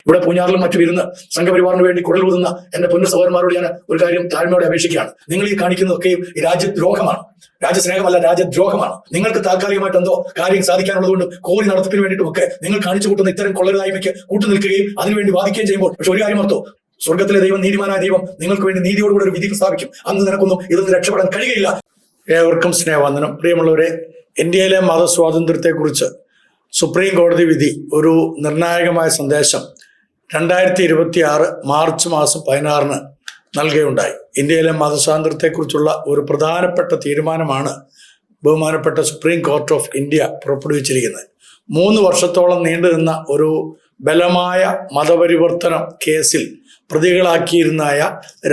ഇവിടെ പൂഞ്ഞാറിലും മറ്റു വരുന്ന സംഘപരിവാറിന് വേണ്ടി കുടലൂതുന്ന എന്റെ പൊന്നു സഹോദരന്മാരോട് ഞാൻ ഒരു കാര്യം താഴ്മയോടെ അപേക്ഷിക്കുകയാണ്. നിങ്ങൾ ഈ കാണിക്കുന്നതൊക്കെയും ഈ രാജ്യദ്രോഹമാണ്, രാജ്യസ്നേഹമല്ല, രാജ്യദ്രോഹമാണ്. നിങ്ങൾക്ക് താൽക്കാലികമായിട്ട് എന്തോ കാര്യം സാധിക്കാനുള്ളതുകൊണ്ടും കോറി നടത്തിപ്പിന് വേണ്ടിയിട്ടും ഒക്കെ നിങ്ങൾ കാണിച്ചു കൂട്ടുന്ന ഇത്തരം കൊള്ളരുതായ്മയ്ക്ക് കൂട്ടുനിൽക്കുകയും അതിനുവേണ്ടി വാദിക്കുകയും ചെയ്യുമ്പോൾ, പക്ഷെ ഒരു കാര്യം ഓർത്തോ, സ്വർഗത്തിലെ ദൈവം, നീതിമാനായ ദൈവം നിങ്ങൾക്ക് വേണ്ടി നീതിയോടുകൂടെ ഒരു വിധി പ്രസ്താവിക്കും. അന്ന് നിനക്കൊന്നും ഇതൊന്നും രക്ഷപ്പെടാൻ കഴിയുകയില്ല. ഏവർക്കും സ്നേഹവന്ദനം. പ്രിയമുള്ളവരെ, ഇന്ത്യയിലെ മതസ്വാതന്ത്ര്യത്തെക്കുറിച്ച് സുപ്രീം കോടതി വിധി ഒരു നിർണായകമായ സന്ദേശം 2026 മാർച്ച് മാസം 16 നൽകുകയുണ്ടായി. ഇന്ത്യയിലെ മതസ്വാതന്ത്ര്യത്തെക്കുറിച്ചുള്ള ഒരു പ്രധാനപ്പെട്ട തീരുമാനമാണ് ബഹുമാനപ്പെട്ട സുപ്രീം കോർട്ട് ഓഫ് ഇന്ത്യ പുറപ്പെടുവിച്ചിരിക്കുന്നത്. 3 വർഷത്തോളം നീണ്ടുനിന്ന ഒരു ബലമായ മതപരിവർത്തനം കേസിൽ പ്രതികളാക്കിയിരുന്നായ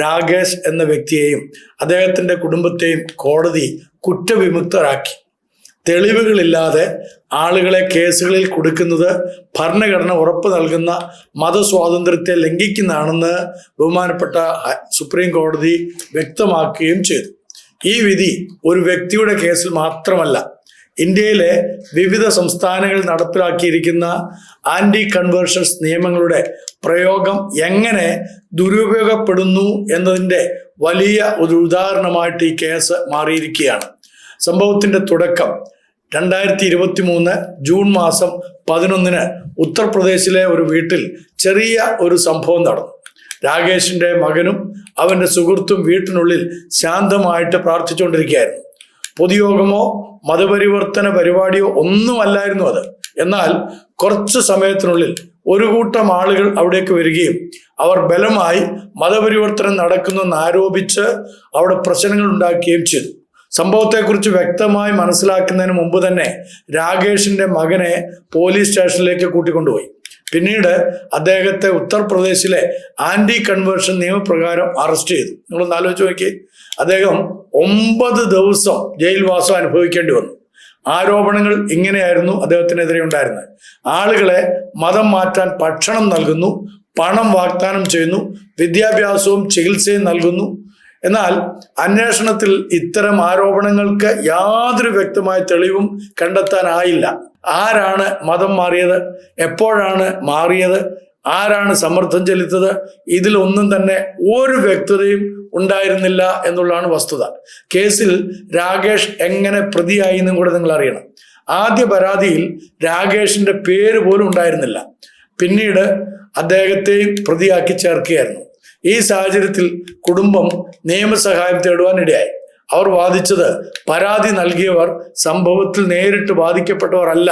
രാകേഷ് എന്ന വ്യക്തിയെയും അദ്ദേഹത്തിൻ്റെ കുടുംബത്തെയും കോടതി കുറ്റവിമുക്തരാക്കി. തെളിവുകളില്ലാതെ ആളുകളെ കേസുകളിൽ കൊടുക്കുന്നത് ഭരണഘടന ഉറപ്പ് നൽകുന്ന മതസ്വാതന്ത്ര്യത്തെ ലംഘിക്കുന്നതാണെന്ന് ബഹുമാനപ്പെട്ട സുപ്രീം കോടതി വ്യക്തമാക്കുകയും ചെയ്തു. ഈ വിധി ഒരു വ്യക്തിയുടെ കേസിൽ മാത്രമല്ല, ഇന്ത്യയിലെ വിവിധ സംസ്ഥാനങ്ങളിൽ നടപ്പിലാക്കിയിരിക്കുന്ന ആന്റി കൺവേർഷൻസ് നിയമങ്ങളുടെ പ്രയോഗം എങ്ങനെ ദുരുപയോഗപ്പെടുന്നു എന്നതിൻ്റെ വലിയ ഒരു ഉദാഹരണമായിട്ട് ഈ കേസ് മാറിയിരിക്കുകയാണ്. സംഭവത്തിൻ്റെ തുടക്കം 2023 ജൂൺ മാസം 11 ഉത്തർപ്രദേശിലെ ഒരു വീട്ടിൽ ചെറിയ ഒരു സംഭവം നടന്നു. രാകേഷിന്റെ മകനും അവന്റെ സുഹൃത്തും വീട്ടിനുള്ളിൽ ശാന്തമായിട്ട് പ്രാർത്ഥിച്ചുകൊണ്ടിരിക്കുകയായിരുന്നു. പൊതുയോഗമോ മതപരിവർത്തന പരിപാടിയോ ഒന്നുമല്ലായിരുന്നു അത്. എന്നാൽ കുറച്ചു സമയത്തിനുള്ളിൽ ഒരു കൂട്ടം ആളുകൾ അവിടേക്ക് വരികയും അവർ ബലമായി മതപരിവർത്തനം നടക്കുന്നെന്ന് ആരോപിച്ച് അവിടെ പ്രശ്നങ്ങൾ ഉണ്ടാക്കുകയും ചെയ്തു. സംഭവത്തെക്കുറിച്ച് വ്യക്തമായി മനസ്സിലാക്കുന്നതിന് മുമ്പ് തന്നെ രാകേഷിന്റെ മകനെ പോലീസ് സ്റ്റേഷനിലേക്ക് കൂട്ടിക്കൊണ്ടുപോയി. പിന്നീട് അദ്ദേഹത്തെ ഉത്തർപ്രദേശിലെ ആന്റി കൺവേർഷൻ നിയമപ്രകാരം അറസ്റ്റ് ചെയ്തു. നിങ്ങളൊന്ന് ആലോചിച്ച് നോക്കി, അദ്ദേഹം 9 ദിവസം ജയിൽവാസം അനുഭവിക്കേണ്ടി വന്നു. ആരോപണങ്ങൾ ഇങ്ങനെയായിരുന്നു അദ്ദേഹത്തിനെതിരെ ഉണ്ടായിരുന്നത്: ആളുകളെ മതം മാറ്റാൻ ഭക്ഷണം നൽകുന്നു, പണം വാഗ്ദാനം ചെയ്യുന്നു, വിദ്യാഭ്യാസവും ചികിത്സയും നൽകുന്നു. എന്നാൽ അന്വേഷണത്തിൽ ഇത്തരം ആരോപണങ്ങൾക്ക് യാതൊരു വ്യക്തമായ തെളിവും കണ്ടെത്താനായില്ല. ആരാണ് മതം മാറിയത്, എപ്പോഴാണ് മാറിയത്, ആരാണ് സമ്മർദ്ദം ചെലുത്തത്, ഇതിലൊന്നും തന്നെ ഒരു വ്യക്തതയും ഉണ്ടായിരുന്നില്ല എന്നുള്ളതാണ് വസ്തുത. കേസിൽ രാകേഷ് എങ്ങനെ പ്രതിയായി എന്നും കൂടെ നിങ്ങൾ അറിയണം. ആദ്യ പരാതിയിൽ രാകേഷിന്റെ പേര് പോലും ഉണ്ടായിരുന്നില്ല. പിന്നീട് അദ്ദേഹത്തെയും പ്രതിയാക്കി ചേർക്കുകയായിരുന്നു. ഈ സാഹചര്യത്തിൽ കുടുംബം നിയമസഹായം തേടുവാൻ ഇടയായി. അവർ വാദിച്ചത് പരാതി നൽകിയവർ സംഭവത്തിൽ നേരിട്ട് ബാധിക്കപ്പെട്ടവർ അല്ല.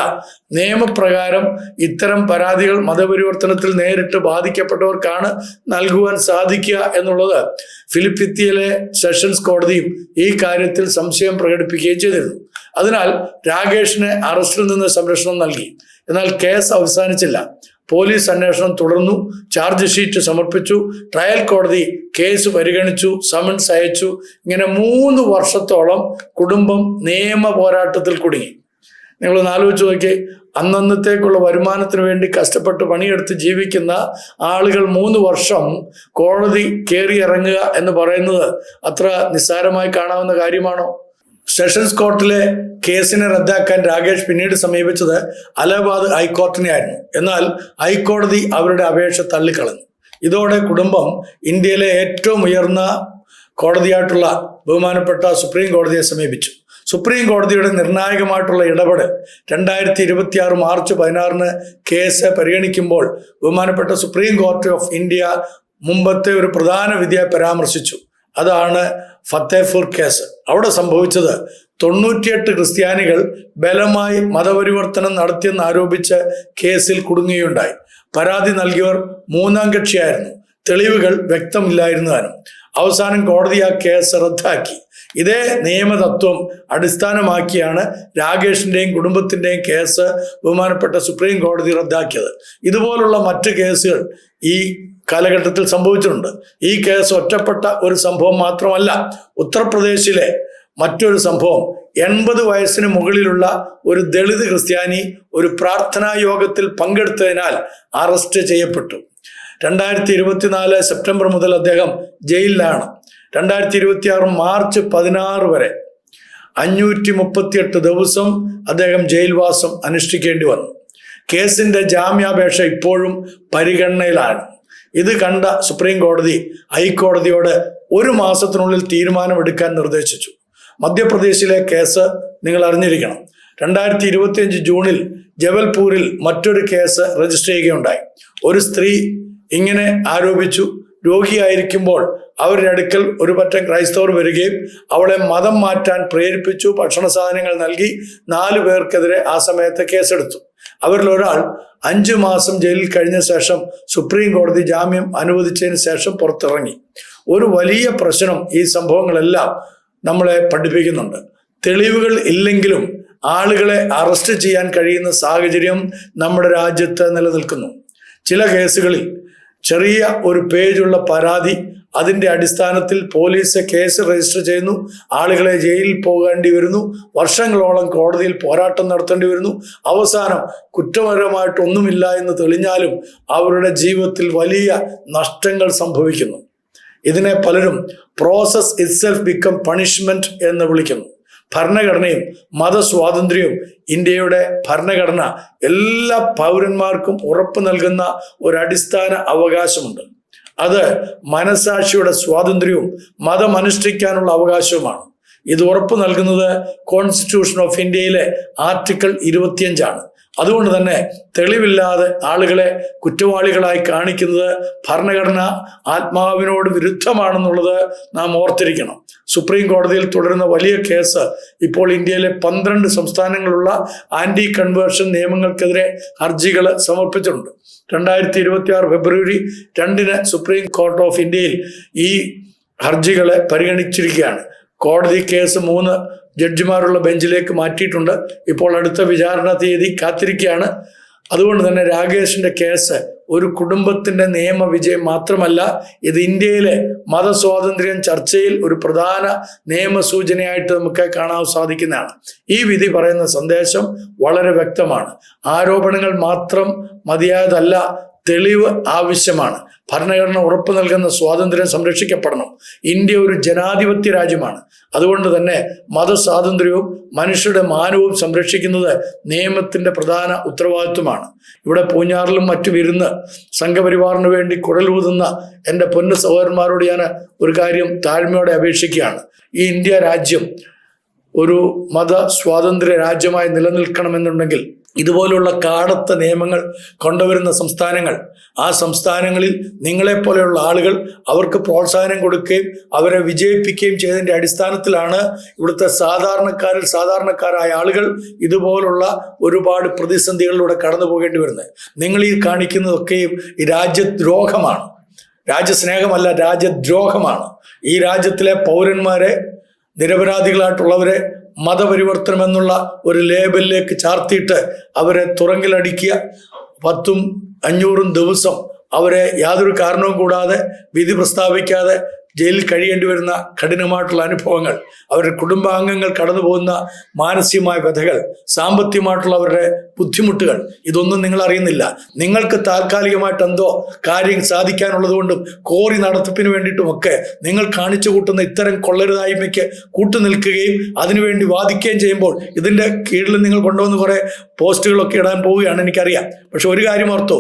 നിയമപ്രകാരം ഇത്തരം പരാതികൾ മതപരിവർത്തനത്തിൽ നേരിട്ട് ബാധിക്കപ്പെട്ടവർക്കാണ് നൽകുവാൻ സാധിക്കുക എന്നുള്ളത് ഫിലിപ്പിത്തിയിലെ സെഷൻസ് കോടതിയും ഈ കാര്യത്തിൽ സംശയം പ്രകടിപ്പിക്കുകയും ചെയ്തിരുന്നു. അതിനാൽ രാകേഷിനെ അറസ്റ്റിൽ നിന്ന് സംരക്ഷണം നൽകി. എന്നാൽ കേസ് അവസാനിച്ചില്ല. പോലീസ് അന്വേഷണം തുടർന്നു. ചാർജ് ഷീറ്റ് സമർപ്പിച്ചു. ട്രയൽ കോടതി കേസ് പരിഗണിച്ചു, സമൻസ് അയച്ചു. ഇങ്ങനെ 3 വർഷത്തോളം കുടുംബം നിയമ പോരാട്ടത്തിൽ കുടുങ്ങി. നിങ്ങളൊന്ന് ആലോചിച്ച് നോക്കി, അന്നത്തേക്കുള്ള വരുമാനത്തിന് വേണ്ടി കഷ്ടപ്പെട്ട് പണിയെടുത്ത് ജീവിക്കുന്ന ആളുകൾ 3 വർഷം കോടതി കയറി ഇറങ്ങുക എന്ന് പറയുന്നത് അത്ര നിസ്സാരമായി കാണാവുന്ന കാര്യമാണോ? സെഷൻസ് കോർട്ടിലെ കേസിനെ റദ്ദാക്കാൻ രാകേഷ് പിന്നീട് സമീപിച്ചത് അലഹാബാദ് ഹൈക്കോടതിനെ ആയിരുന്നു. എന്നാൽ ഹൈക്കോടതി അവരുടെ അപേക്ഷ തള്ളിക്കളഞ്ഞു. ഇതോടെ കുടുംബം ഇന്ത്യയിലെ ഏറ്റവും ഉയർന്ന കോടതിയായിട്ടുള്ള ബഹുമാനപ്പെട്ട സുപ്രീം കോടതിയെ സമീപിച്ചു. സുപ്രീം കോടതിയുടെ നിർണായകമായിട്ടുള്ള ഇടപെടൽ 2026 മാർച്ച് 16 കേസ് പരിഗണിക്കുമ്പോൾ ബഹുമാനപ്പെട്ട സുപ്രീം കോർട്ട് ഓഫ് ഇന്ത്യ മുമ്പത്തെ ഒരു പ്രധാന വിധിയെ പരാമർശിച്ചു. അതാണ് ഫത്തേപൂർ കേസ്. അവിടെ സംഭവിച്ചത് 98 ക്രിസ്ത്യാനികൾ ബലമായി മതപരിവർത്തനം നടത്തിയെന്ന് ആരോപിച്ച് കേസിൽ കുടുങ്ങുകയുണ്ടായി. പരാതി നൽകിയവർ 3ാം കക്ഷിയായിരുന്നു. തെളിവുകൾ വ്യക്തമില്ലായിരുന്നതാനും. അവസാനം കോടതി ആ കേസ് റദ്ദാക്കി. ഇതേ നിയമതത്വം അടിസ്ഥാനമാക്കിയാണ് രാകേഷിന്റെയും കുടുംബത്തിന്റെയും കേസ് ബഹുമാനപ്പെട്ട സുപ്രീം കോടതി റദ്ദാക്കിയത്. ഇതുപോലുള്ള മറ്റ് കേസുകൾ ഈ കാലഘട്ടത്തിൽ സംഭവിച്ചിട്ടുണ്ട്. ഈ കേസ് ഒറ്റപ്പെട്ട ഒരു സംഭവം മാത്രമല്ല. ഉത്തർപ്രദേശിലെ മറ്റൊരു സംഭവം, 80 വയസ്സിന് മുകളിലുള്ള ഒരു ദളിത് ക്രിസ്ത്യാനി ഒരു പ്രാർത്ഥനാ യോഗത്തിൽ പങ്കെടുത്തതിനാൽ അറസ്റ്റ് ചെയ്യപ്പെട്ടു. 2024 സെപ്റ്റംബർ മുതൽ അദ്ദേഹം ജയിലിലാണ്. 2026 മാർച്ച് 16 വരെ 538 ദിവസം അദ്ദേഹം ജയിൽവാസം അനുഷ്ഠിക്കേണ്ടി വന്നു. കേസിന്റെ ജാമ്യാപേക്ഷ ഇപ്പോഴും പരിഗണനയിലാണ്. ഇത് കണ്ട സുപ്രീം കോടതി ഹൈക്കോടതിയോട് 1 മാസത്തിനുള്ളിൽ തീരുമാനമെടുക്കാൻ നിർദ്ദേശിച്ചു. മധ്യപ്രദേശിലെ കേസ് നിങ്ങൾ അറിഞ്ഞിരിക്കണം. 2025 ജൂണിൽ ജബൽപൂരിൽ മറ്റൊരു കേസ് രജിസ്റ്റർ ചെയ്യുകയുണ്ടായി. ഒരു സ്ത്രീ ഇങ്ങനെ ആരോപിച്ചു, രോഗിയായിരിക്കുമ്പോൾ അവരുടെ അടുക്കൽ ഒരു പറ്റം ക്രൈസ്തവർ വരികയും അവളെ മതം മാറ്റാൻ പ്രേരിപ്പിച്ചു, ഭക്ഷണ സാധനങ്ങൾ നൽകി. 4 പേർക്കെതിരെ ആ സമയത്ത് കേസെടുത്തു. അവരിൽ ഒരാൾ 5 മാസം ജയിലിൽ കഴിഞ്ഞ ശേഷം സുപ്രീം കോടതി ജാമ്യം അനുവദിച്ചതിന് ശേഷം പുറത്തിറങ്ങി. ഒരു വലിയ പ്രശ്നം ഈ സംഭവങ്ങളെല്ലാം നമ്മളെ പഠിപ്പിക്കുന്നുണ്ട്. തെളിവുകൾ ഇല്ലെങ്കിലും ആളുകളെ അറസ്റ്റ് ചെയ്യാൻ കഴിയുന്ന സാഹചര്യം നമ്മുടെ രാജ്യത്ത് നിലനിൽക്കുന്നു. ചില കേസുകളിൽ ചെറിയ ഒരു പേജുള്ള പരാതി, അതിന്റെ അടിസ്ഥാനത്തിൽ പോലീസ് കേസ് രജിസ്റ്റർ ചെയ്യുന്നു, ആളുകളെ ജയിലിൽ പോകേണ്ടി വരുന്നു, വർഷങ്ങളോളം കോടതിയിൽ പോരാട്ടം നടത്തേണ്ടി വരുന്നു. അവസാനം കുറ്റപരമായിട്ടൊന്നുമില്ല എന്ന് തെളിഞ്ഞാലും അവരുടെ ജീവിതത്തിൽ വലിയ നഷ്ടങ്ങൾ സംഭവിക്കുന്നു. ഇതിനെ പലരും പ്രോസസ് ഇറ്റ്സെൽഫ് ബിക്കം പണിഷ്മെന്റ് എന്ന് വിളിക്കുന്നു. ഭരണഘടനയും മതസ്വാതന്ത്ര്യവും ഇന്ത്യയുടെ ഭരണഘടന എല്ലാ പൗരന്മാർക്കും ഉറപ്പ് നൽകുന്ന ഒരു അടിസ്ഥാന അവകാശമുണ്ട്. അത് മനസാക്ഷിയുടെ സ്വാതന്ത്ര്യവും മതമനുഷ്ഠിക്കാനുള്ള അവകാശവുമാണ്. ഇത് ഉറപ്പ് നൽകുന്നത് കോൺസ്റ്റിറ്റ്യൂഷൻ ഓഫ് ഇന്ത്യയിലെ ആർട്ടിക്കിൾ 25 അതുകൊണ്ട് തന്നെ തെളിവില്ലാതെ ആളുകളെ കുറ്റവാളികളായി കാണിക്കുന്നത് ഭരണഘടന ആത്മാവിനോട് വിരുദ്ധമാണെന്നുള്ളത് നാം ഓർത്തിരിക്കണം. സുപ്രീം കോടതിയിൽ തുടരുന്ന വലിയ കേസ് ഇപ്പോൾ ഇന്ത്യയിലെ 12 സംസ്ഥാനങ്ങളുള്ള ആന്റി കൺവേർഷൻ നിയമങ്ങൾക്കെതിരെ ഹർജികൾ സമർപ്പിച്ചിട്ടുണ്ട്. 2026 ഫെബ്രുവരി 2 സുപ്രീം കോർട്ട് ഓഫ് ഇന്ത്യയിൽ ഈ ഹർജികളെ പരിഗണിച്ചിരിക്കുകയാണ്. കോടതി കേസ് 3 ജഡ്ജിമാരുള്ള ബെഞ്ചിലേക്ക് മാറ്റിയിട്ടുണ്ട്. ഇപ്പോൾ അടുത്ത വിചാരണ തീയതി കാത്തിരിക്കുകയാണ്. അതുകൊണ്ട് തന്നെ രാകേഷിന്റെ കേസ് ഒരു കുടുംബത്തിന്റെ നിയമ വിജയം മാത്രമല്ല, ഇത് ഇന്ത്യയിലെ മതസ്വാതന്ത്ര്യം ചർച്ചയിൽ ഒരു പ്രധാന നിയമസൂചനയായിട്ട് നമുക്ക് കാണാൻ സാധിക്കുന്നതാണ്. ഈ വിധി പറയുന്ന സന്ദേശം വളരെ വ്യക്തമാണ്. ആരോപണങ്ങൾ മാത്രം മതിയായതല്ല, തെളിവ് ആവശ്യമാണ്. ഭരണഘടന ഉറപ്പു നൽകുന്ന സ്വാതന്ത്ര്യം സംരക്ഷിക്കപ്പെടണം. ഇന്ത്യ ഒരു ജനാധിപത്യ രാജ്യമാണ്. അതുകൊണ്ട് തന്നെ മതസ്വാതന്ത്ര്യവും മനുഷ്യരുടെ മാനവും സംരക്ഷിക്കുന്നത് നിയമത്തിന്റെ പ്രധാന ഉത്തരവാദിത്വമാണ്. ഇവിടെ പൂഞ്ഞാറിലും മറ്റും ഇരുന്ന് സംഘപരിവാറിന് വേണ്ടി കുഴലൂതുന്ന എൻ്റെ പൊന്നു സഹോദരന്മാരോട് ഞാൻ ഒരു കാര്യം താഴ്മയോടെ അപേക്ഷിക്കുകയാണ്. ഈ ഇന്ത്യ രാജ്യം ഒരു മത സ്വാതന്ത്ര്യ രാജ്യമായി നിലനിൽക്കണമെന്നുണ്ടെങ്കിൽ ഇതുപോലുള്ള കാടത്ത നിയമങ്ങൾ കൊണ്ടുവരുന്ന സംസ്ഥാനങ്ങൾ, ആ സംസ്ഥാനങ്ങളിൽ നിങ്ങളെപ്പോലെയുള്ള ആളുകൾ അവർക്ക് പ്രോത്സാഹനം കൊടുക്കുകയും അവരെ വിജയിപ്പിക്കുകയും ചെയ്തതിൻ്റെ അടിസ്ഥാനത്തിലാണ് ഇവിടുത്തെ സാധാരണക്കാരായ ആളുകൾ ഇതുപോലുള്ള ഒരുപാട് പ്രതിസന്ധികളിലൂടെ കടന്നു പോകേണ്ടി വരുന്നത്. നിങ്ങൾ ഈ കാണിക്കുന്നതൊക്കെയും ഈ രാജ്യദ്രോഹമാണ്. രാജ്യസ്നേഹമല്ല, രാജ്യദ്രോഹമാണ്. ഈ രാജ്യത്തിലെ പൗരന്മാരെ, നിരപരാധികളായിട്ടുള്ളവരെ മതപരിവർത്തനം എന്നുള്ള ഒരു ലേബലിലേക്ക് ചാർത്തിയിട്ട് അവരെ തുറങ്കിലടിക്കുക, 10ഉം 500ഉം ദിവസം അവരെ യാതൊരു കാരണവും കൂടാതെ വിധി പ്രസ്താവിക്കാതെ ജയിലിൽ കഴിയേണ്ടി വരുന്ന കഠിനമായിട്ടുള്ള അനുഭവങ്ങൾ, അവരുടെ കുടുംബാംഗങ്ങൾ കടന്നു പോകുന്ന മാനസികമായ വ്യഥകൾ, സാമ്പത്തികമായിട്ടുള്ള അവരുടെ ബുദ്ധിമുട്ടുകൾ, ഇതൊന്നും നിങ്ങൾ അറിയുന്നില്ല. നിങ്ങൾക്ക് താൽക്കാലികമായിട്ട് എന്തോ കാര്യം സാധിക്കാനുള്ളത് കൊണ്ടും കോറി നടത്തിപ്പിന് വേണ്ടിയിട്ടുമൊക്കെ നിങ്ങൾ കാണിച്ചു കൂട്ടുന്ന ഇത്തരം കൊള്ളരുതായ്മയ്ക്ക് കൂട്ടുനിൽക്കുകയും അതിനുവേണ്ടി വാദിക്കുകയും ചെയ്യുമ്പോൾ ഇതിൻ്റെ കീഴിൽ നിങ്ങൾ കൊണ്ടുവന്ന് കുറേ പോസ്റ്റുകളൊക്കെ ഇടാൻ പോവുകയാണ്, എനിക്കറിയാം. പക്ഷെ ഒരു കാര്യം ഓർത്തോ,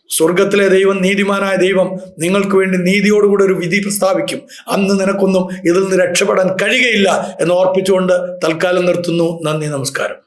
സ്വർഗത്തിലെ ദൈവം, നീതിമാനായ ദൈവം നിങ്ങൾക്ക് വേണ്ടി നീതിയോടുകൂടെ ഒരു വിധി പ്രസ്താവിക്കും. അന്ന് നിനക്കൊന്നും ഇതിൽ നിന്ന് രക്ഷപ്പെടാൻ കഴിയുകയില്ല എന്ന് ഓർപ്പിച്ചുകൊണ്ട് തൽക്കാലം നിർത്തുന്നു. നന്ദി, നമസ്കാരം.